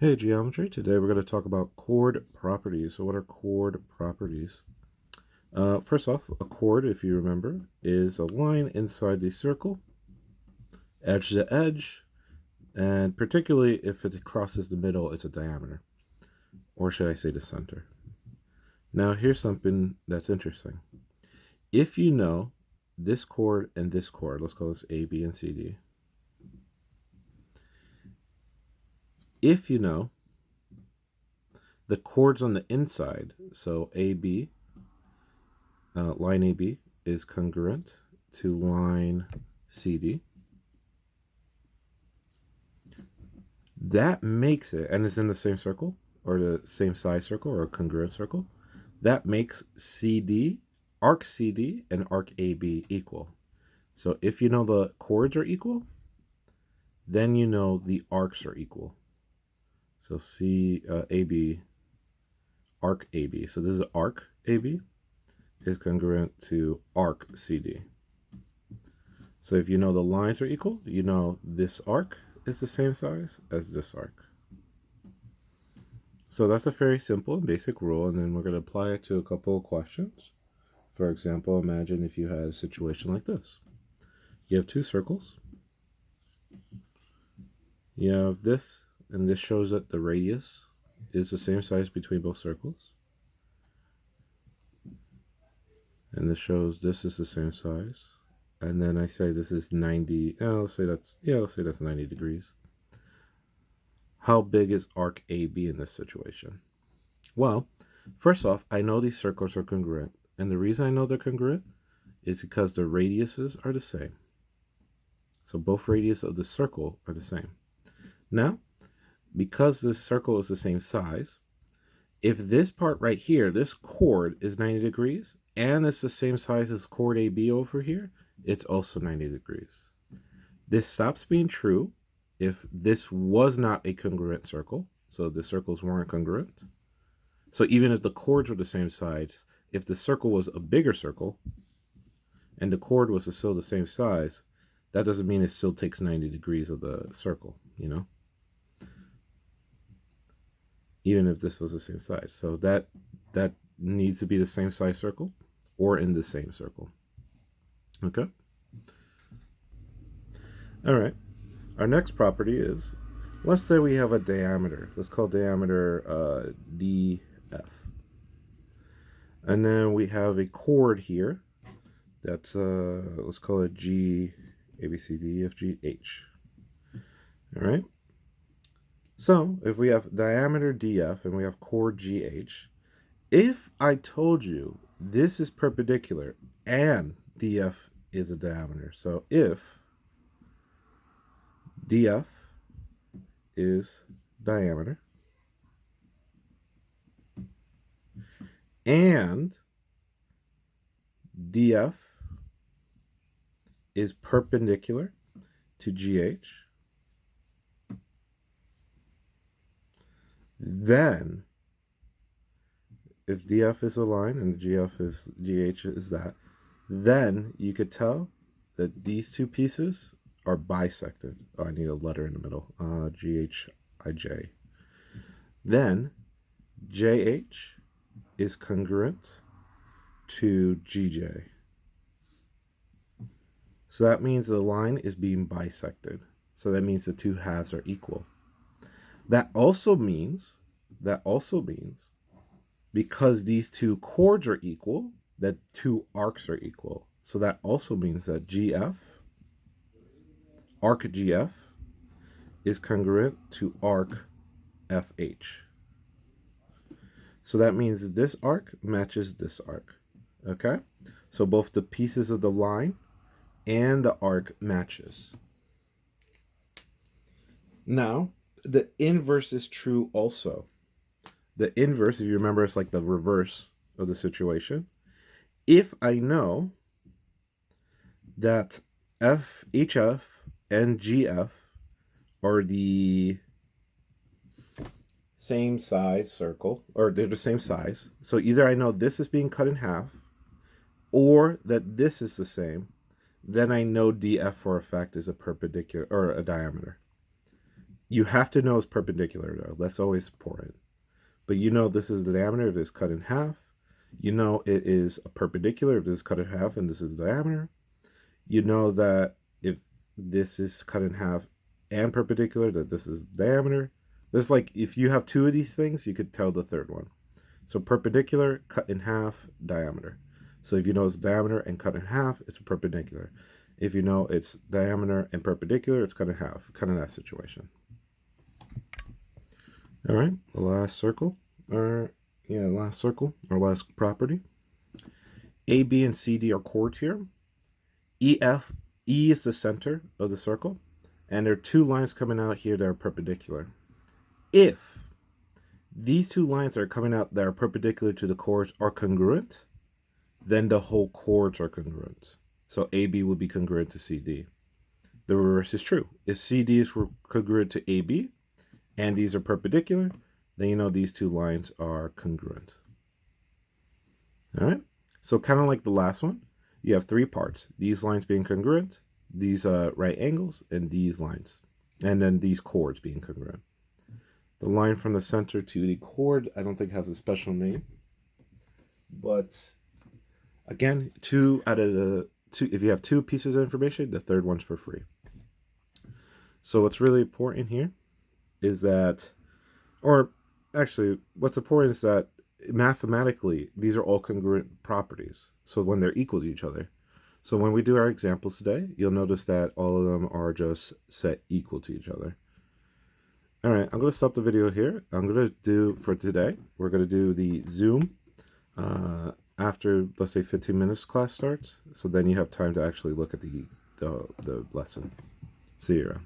Hey, geometry. Today we're going to talk about chord properties. So what are chord properties? First off, a chord, if you remember, is a line inside the circle, edge to edge, and particularly if it crosses the middle, it's a diameter. Or should I say the center? Now, here's something that's interesting. If you know this chord and this chord, let's call this A, B, and C, D. If you know the chords on the inside, so AB, line AB is congruent to line CD. That makes it, and it's in the same circle, or the same size circle, or a congruent circle. That makes CD, arc CD, and arc AB equal. So if you know the chords are equal, then you know the arcs are equal. So AB, arc AB. So this is arc AB is congruent to arc CD. So if you know the lines are equal, you know this arc is the same size as this arc. So that's a very simple and basic rule, and then we're going to apply it to a couple of questions. For example, imagine if you had a situation like this. You have two circles. You have this, and this shows that the radius is the same size between both circles. And this shows this is the same size. And then I say this is 90, let's say that's 90 degrees. How big is arc AB in this situation? Well, first off, I know these circles are congruent. And the reason I know they're congruent is because the radiuses are the same. So both radius of the circle are the same. Now, because this circle is the same size, if this part right here, this chord is 90 degrees, and it's the same size as chord AB over here, it's also 90 degrees. This stops being true if this was not a congruent circle, so the circles weren't congruent. So even if the chords were the same size, if the circle was a bigger circle, and the chord was still the same size, that doesn't mean it still takes 90 degrees of the circle, even if this was the same size. So that needs to be the same size circle or in the same circle. Okay? All right. Our next property is, let's say we have a diameter. Let's call diameter DF. And then we have a chord here that's, let's call it G, A, B, C, D, E, F, G, H. All right? So if we have diameter DF and we have chord GH, if I told you this is perpendicular and DF is a diameter, so if DF is diameter and DF is perpendicular to GH, then if DF is a line and GF is GH is that, then you could tell that these two pieces are bisected. Oh, I need a letter in the middle. GHIJ. Then JH is congruent to GJ. So that means the line is being bisected. So that means the two halves are equal. That also means because these two chords are equal, that two arcs are equal. So that also means that GF, arc GF, is congruent to arc FH. So that means this arc matches this arc. Okay? So both the pieces of the line and the arc matches. Now, the inverse is true also. The inverse, if you remember, it's like the reverse of the situation. If I know that HF and GF are the same size circle, or they're the same size, so either I know this is being cut in half or that this is the same, then I know DF for a fact is a perpendicular or a diameter. You have to know it's perpendicular though. That's always important. But you know this is the diameter if it's cut in half. You know it is a perpendicular if this is cut in half and this is the diameter. You know that if this is cut in half and perpendicular, that this is the diameter. There's like, if you have two of these things, you could tell the third one. So perpendicular, cut in half, diameter. So if you know it's diameter and cut in half, it's perpendicular. If you know it's diameter and perpendicular, it's cut in half. Kind of that situation. All right, the last circle, or last circle, or last property. A, B, and C, D are chords here. E is the center of the circle, and there are two lines coming out here that are perpendicular. If these two lines that are coming out that are perpendicular to the chords are congruent, then the whole chords are congruent. So AB would be congruent to CD. The reverse is true. If CD is congruent to AB, and these are perpendicular, then you know these two lines are congruent. All right, so kind of like the last one, you have three parts. These lines being congruent, these right angles, and these lines. And then these chords being congruent. The line from the center to the chord, I don't think has a special name. But again, two out of the two, if you have two pieces of information, the third one's for free. So what's really important here is that, or actually, what's important is that mathematically, these are all congruent properties. So when they're equal to each other. So when we do our examples today, you'll notice that all of them are just set equal to each other. All right, I'm going to stop the video here. I'm going to do, for today, we're going to do the Zoom after, let's say, 15 minutes class starts. So then you have time to actually look at the lesson. See you around.